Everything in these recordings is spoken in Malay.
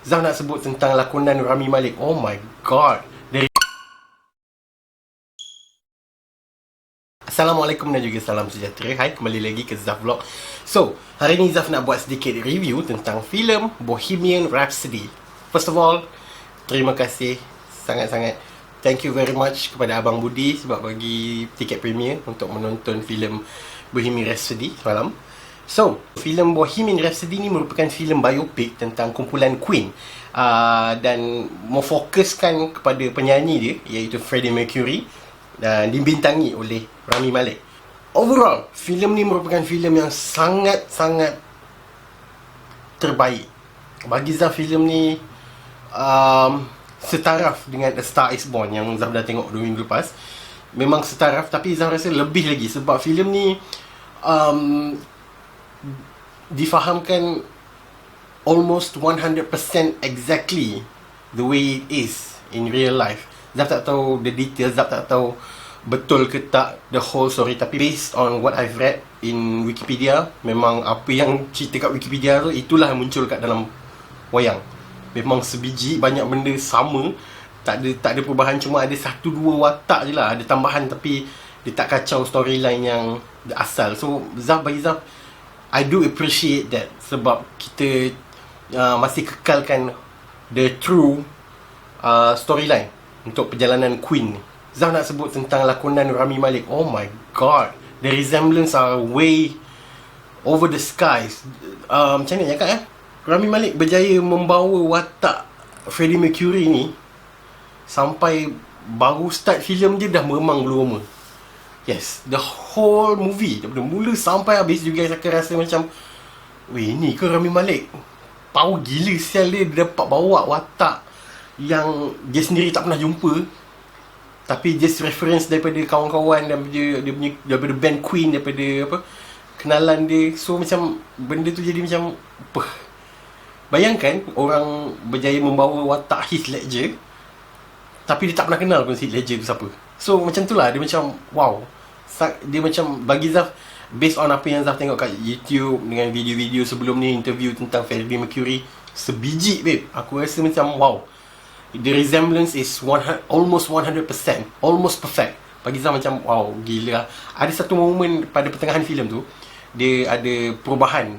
Zaf nak sebut tentang lakonan Rami Malek. Oh my god. Assalamualaikum dan juga salam sejahtera. Hai, kembali lagi ke Zaf Vlog. So, hari ni Zaf nak buat sedikit review tentang filem Bohemian Rhapsody. First of all, terima kasih sangat-sangat. Thank you very much kepada Abang Budi sebab bagi tiket premier untuk menonton filem Bohemian Rhapsody semalam. So, filem Bohemian Rhapsody ni merupakan filem biopik tentang kumpulan Queen, dan memfokuskan kepada penyanyi dia iaitu Freddie Mercury dan dibintangi oleh Rami Malek. Overall, filem ni merupakan filem yang sangat-sangat terbaik. Bagi Zaf, filem ni setaraf dengan A Star Is Born yang Zaf dah tengok 2 minggu lepas. Memang setaraf, tapi Zaf rasa lebih lagi sebab filem ni difahamkan almost 100% exactly the way it is in real life. Zaf tak tahu the details, Zaf tak tahu betul ke tak the whole story, tapi based on what I've read in Wikipedia, memang apa yang cerita kat Wikipedia tu, itulah yang muncul kat dalam wayang. Memang sebiji, banyak benda sama, tak ada perubahan, cuma ada 1-2 watak je lah, ada tambahan, tapi dia tak kacau storyline yang asal. So bagi Zaf, I do appreciate that sebab kita masih kekalkan the true storyline untuk perjalanan Queen ni. Zaf nak sebut tentang lakonan Rami Malek. Oh my god, the resemblance are way over the skies. Macam mana cakap Rami Malek berjaya membawa watak Freddie Mercury ni sampai baru start filem je dah meremang bulu roma. Yes, the whole movie daripada mula sampai habis, you guys akan rasa macam, weh, ni ke Rami Malek? Power gila sial dia dapat bawa watak yang dia sendiri tak pernah jumpa, tapi just reference daripada kawan-kawan dan daripada band Queen, daripada kenalan dia. So macam benda tu jadi macam bayangkan orang berjaya membawa watak Heath Ledger, tapi dia tak pernah kenal pun Heath Ledger tu siapa. So macam tu lah, dia macam wow. Dia macam, bagi Zaf, based on apa yang Zaf tengok kat YouTube dengan video-video sebelum ni, interview tentang Freddie Mercury, sebiji babe, aku rasa macam wow. The resemblance is almost 100%, almost perfect. Bagi Zaf macam wow, gila. Ada satu momen pada pertengahan filem tu, dia ada perubahan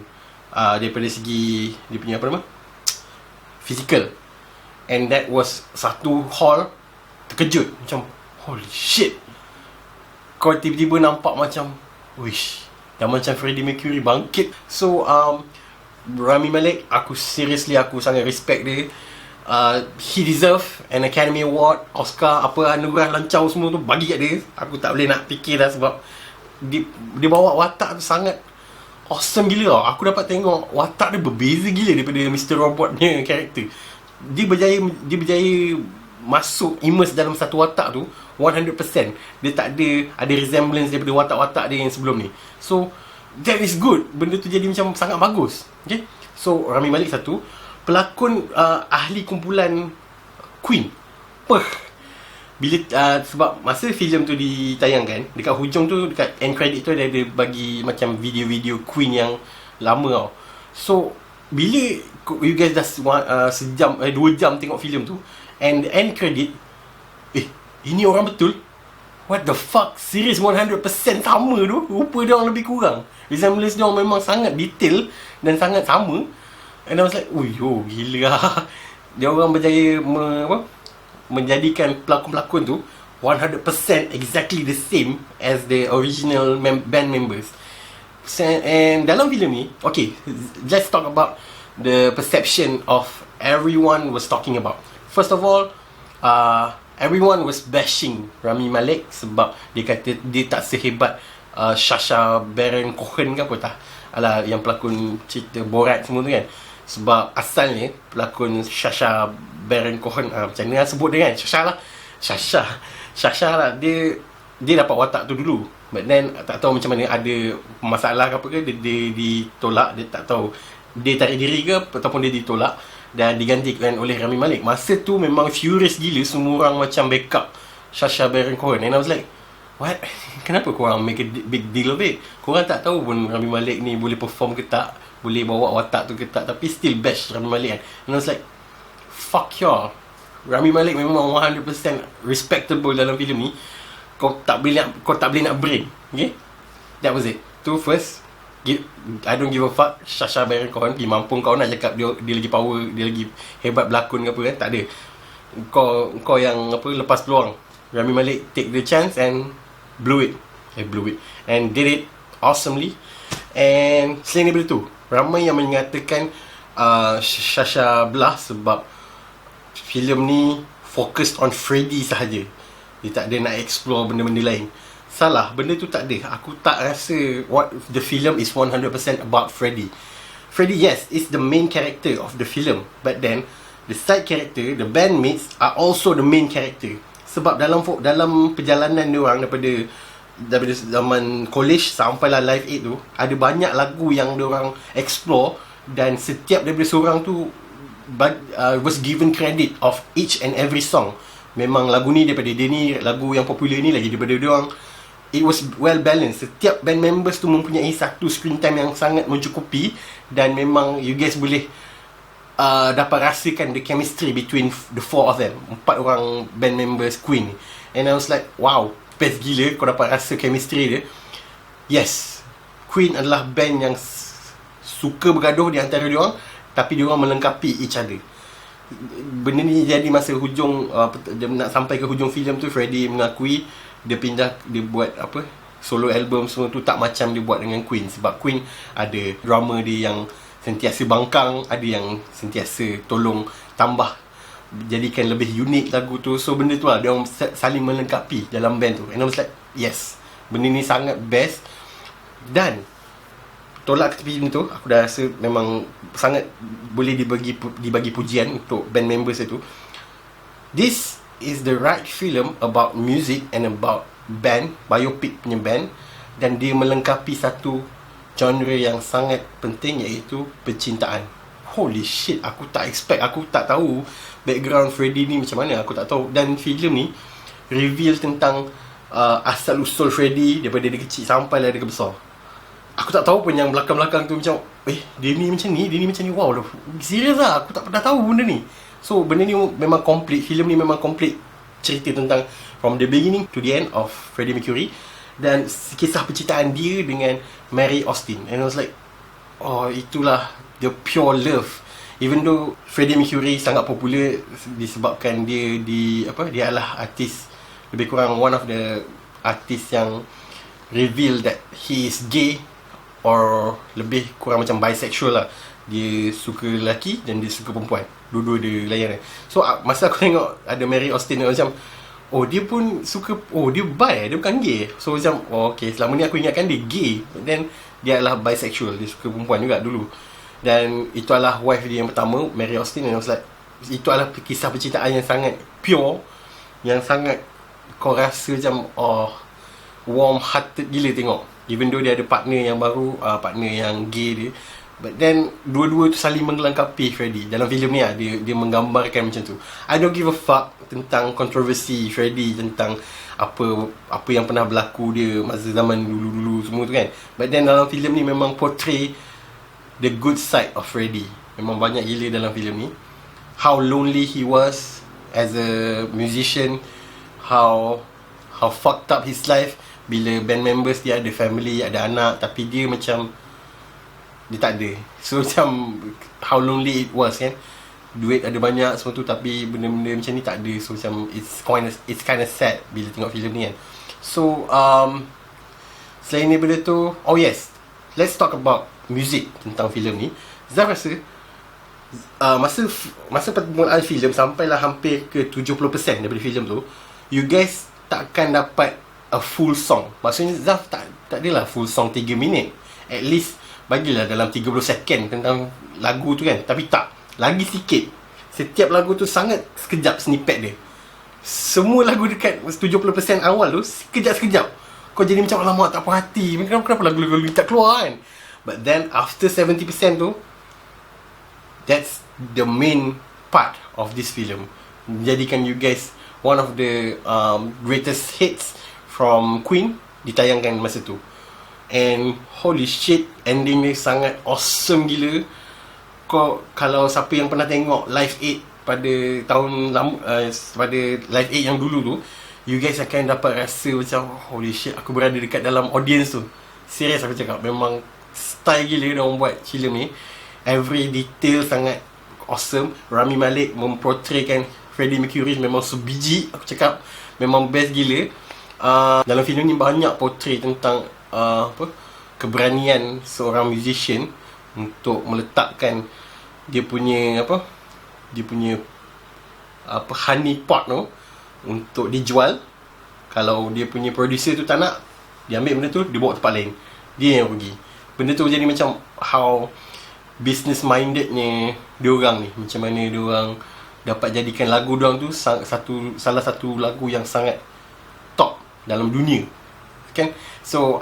daripada segi dia punya physical, and that was satu hall terkejut macam holy shit. Kau tiba-tiba nampak macam wish, dah macam Freddie Mercury bangkit. So Rami Malek, aku sangat respect dia. He deserve an Academy Award, Oscar, apa anugerah lancau semua tu bagi kat dia. Aku tak boleh nak fikir dah sebab dia bawa watak tu sangat awesome gila tau. Aku dapat tengok watak dia berbeza gila daripada Mr. Robot punya karakter. Dia berjaya masuk, immerse dalam satu watak tu 100%. Dia tak ada resemblance daripada watak-watak dia yang sebelum ni. So that is good. Benda tu jadi macam sangat bagus. Okay, so Rami Malek satu. Pelakon ahli kumpulan Queen, bila sebab masa filem tu ditayangkan, dekat hujung tu, dekat end credit tu, dia ada bagi macam video-video Queen yang lama tau. So bila you guys dah 2 jam tengok filem tu, and the end credit, ini orang betul, what the fuck, serious 100% sama tu. Rupa dia orang lebih kurang, resemblance dia orang memang sangat detail dan sangat sama. And I was like, yo, gila lah. Dia orang berjaya menjadikan pelakon-pelakon tu 100% exactly the same as the original band members. And dalam filem ni, okay, let's talk about the perception of everyone was talking about. First of all, everyone was bashing Rami Malek sebab dia kata dia tak sehebat Sacha Baron Cohen ke apa tak, alah, yang pelakon cerita Borat semua tu kan. Sebab asalnya pelakon Sacha Baron Cohen, macam mana sebut dia kan, Sacha lah, dia dapat watak tu dulu, but then tak tahu macam mana, ada masalah ke apa ke, dia ditolak. Dia tak tahu dia tarik diri ke ataupun dia ditolak dan digantikan oleh Rami Malek. Masa tu memang furious gila, semua orang macam backup Sacha Baron Cohen. And I was like, what? Kenapa korang make a big deal of it? Korang tak tahu pun Rami Malek ni boleh perform ke tak, boleh bawa watak tu ke tak, tapi still bash Rami Malek kan. And I was like, fuck y'all. Rami Malek memang 100% respectable dalam filem ni. Kau tak boleh nak brain. Okay, that was it. Tu first, I don't give a fuck Sacha Baron Cohen pergi mampu kau nak cakap dia lagi power, dia lagi hebat berlakon ke apa kan. Tak ada. Kau yang apa, lepas peluang. Rami Malek take the chance and blew it and did it awesomely. And selain daripada tu, ramai yang mengatakan Sacha belah sebab filem ni focused on Freddy sahaja. Dia tak ada nak explore benda-benda lain. Salah, benda tu tak ada. Aku tak rasa what the film is 100% about Freddy. Freddy, yes, is the main character of the film, but then the side character, the bandmates are also the main character. Sebab dalam perjalanan dia orang daripada zaman college sampailah Live 8 tu, ada banyak lagu yang dia orang explore, dan setiap daripada seorang tu was given credit of each and every song. Memang lagu ni daripada dia ni, lagu yang popular ni lagi daripada dia orang. It was well balanced. Setiap band members tu mempunyai satu screen time yang sangat mencukupi, dan memang you guys boleh dapat rasakan the chemistry between the four of them, 4 orang band members Queen. And I was like, wow, best gila kau dapat rasa chemistry dia. Yes, Queen adalah band yang suka bergaduh di antara dia orang, tapi dia orang melengkapi each other. Benda ni jadi masa hujung, dia nak sampai ke hujung filem tu, Freddy mengakui dia buat apa, solo album semua tu tak macam dia buat dengan Queen. Sebab Queen ada drummer dia yang sentiasa bangkang, ada yang sentiasa tolong tambah, jadikan lebih unik lagu tu. So benda tu lah, dia orang saling melengkapi dalam band tu. And I was like, yes, benda ni sangat best. Dan tolak ke tepi ni tu, aku dah rasa memang sangat boleh dibagi pujian untuk band members itu. This is the right film about music and about band, biopic punya band, dan dia melengkapi satu genre yang sangat penting, iaitu percintaan. Holy shit, aku tak expect, aku tak tahu background Freddy ni macam mana, aku tak tahu. Dan filem ni reveal tentang asal usul Freddy daripada dia kecil sampai lah dia besar. Aku tak tahu pun yang belakang-belakang tu macam, dia ni macam ni, dia ni macam ni. Wow, serius lah, aku tak pernah tahu benda ni. So benda ni memang complete, filem ni memang complete cerita tentang from the beginning to the end of Freddie Mercury, dan kisah percintaan dia dengan Mary Austin. And I was like, oh, itulah the pure love. Even though Freddie Mercury sangat popular disebabkan dia dia adalah artis, lebih kurang one of the artis yang reveal that he is gay, or lebih kurang macam bisexual lah. Dia suka lelaki dan dia suka perempuan, dua-dua dia layan. So masa aku tengok ada Mary Austin, macam, oh dia pun suka, oh dia bi, dia bukan gay. So macam, oh okay, selama ni aku ingatkan dia gay, but then dia adalah bisexual, dia suka perempuan juga dulu. Dan itu adalah wife dia yang pertama, Mary Austin. And I was like, itu adalah kisah percintaan yang sangat pure, yang sangat kau rasa macam, oh, warm hearted gila tengok. Even though dia ada partner yang baru, partner yang gay dia, but then dua-dua tu saling melengkapi Freddy. Dalam filem ni dia menggambarkan macam tu. I don't give a fuck tentang kontroversi Freddy, tentang apa yang pernah berlaku dia masa zaman dulu-dulu semua tu kan. But then dalam filem ni memang portray the good side of Freddy. Memang banyak gila dalam filem ni. How lonely he was as a musician, how fucked up his life bila band members dia ada family, ada anak, tapi dia macam dia tak ada. So macam how lonely it was kan. Duit ada banyak semua tu, tapi benda-benda macam ni tak ada. So macam it's kind of sad bila tengok filem ni kan. So selain daripada tu, oh yes, let's talk about music tentang filem ni. Zaf rasa masa permulaan filem sampailah hampir ke 70% daripada filem tu, you guys takkan dapat a full song. Maksudnya Zaf tak adalah full song 3 minit. At least bagilah dalam 30 second tentang lagu tu kan. Tapi tak, lagi sikit. Setiap lagu tu sangat sekejap snippet dia. Semua lagu dekat 70% awal tu sekejap-sekejap. Kau jadi macam, alamak, tak puas hati, kenapa lagu-lagu ni tak keluar kan. But then after 70% tu, that's the main part of this film. Menjadikan you guys one of the greatest hits from Queen ditayangkan masa tu. And holy shit, ending ni sangat awesome gila. Kalau siapa yang pernah tengok Live 8 pada tahun lama, pada Live 8 yang dulu tu, you guys akan dapat rasa macam holy shit, aku berada dekat dalam audience tu. Serius aku cakap, memang style gila dia orang buat filem ni. Every detail sangat awesome. Rami Malek memportraykan Freddie Mercury memang sebiji, aku cakap memang best gila. Dalam filem ni banyak portray tentang keberanian seorang musician untuk meletakkan dia punya honey pot tu untuk dijual. Kalau dia punya producer tu tak nak, dia ambil benda tu, dia bawa tempat lain, dia yang rugi. Benda tu jadi macam how business mindednya diorang ni, macam mana diorang dapat jadikan lagu diorang tu salah satu lagu yang sangat top dalam dunia, kan? So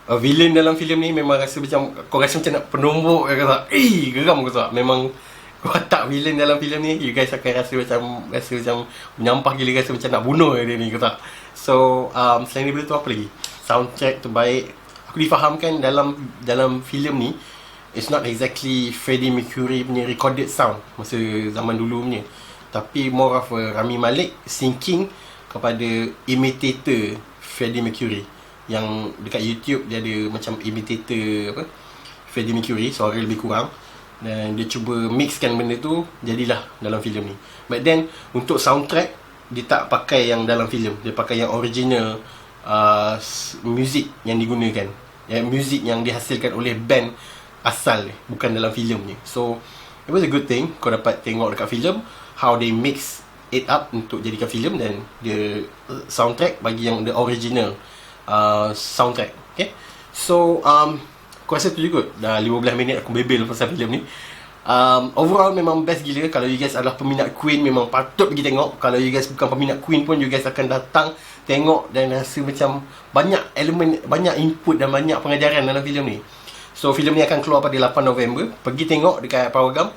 villain dalam filem ni memang rasa macam, kau rasa macam nak penombok ke tak? Geram ke tak? Memang watak villain dalam filem ni, you guys akan rasa macam menyampah gila, rasa macam nak bunuh dia ni ke tak? So selain daripada tu, apa lagi? Soundtrack terbaik. Aku difahamkan dalam filem ni, it's not exactly Freddie Mercury punya recorded sound masa zaman dulu punya, tapi more of a Rami Malek syncing kepada imitator Freddie Mercury. Yang dekat YouTube dia ada macam imitator Freddie Mercury, suara lebih kurang, dan dia cuba mixkan benda tu, jadilah dalam filem ni. But then untuk soundtrack, dia tak pakai yang dalam filem, dia pakai yang original music yang digunakan, music yang dihasilkan oleh band asal, bukan dalam filem ni. So it was a good thing kau dapat tengok dekat filem how they mix it up untuk jadikan filem, dan the soundtrack bagi yang the original soundtrack. Okay, so aku rasa tu juga dah 15 minit aku bebel pasal filem ni. Overall memang best gila. Kalau you guys adalah peminat Queen, memang patut pergi tengok. Kalau you guys bukan peminat Queen pun, you guys akan datang tengok dan rasa macam banyak elemen, banyak input dan banyak pengajaran dalam filem ni. So filem ni akan keluar pada 8 November. Pergi tengok dekat Powergam.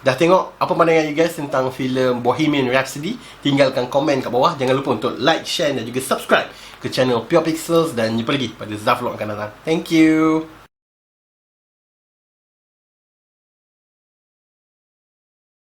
Dah tengok apa pandangan you guys tentang filem Bohemian Rhapsody? Tinggalkan komen kat bawah. Jangan lupa untuk like, share dan juga subscribe ke channel Pure Pixels. Dan jumpa lagi pada Zaf Vlog akan datang. Thank you.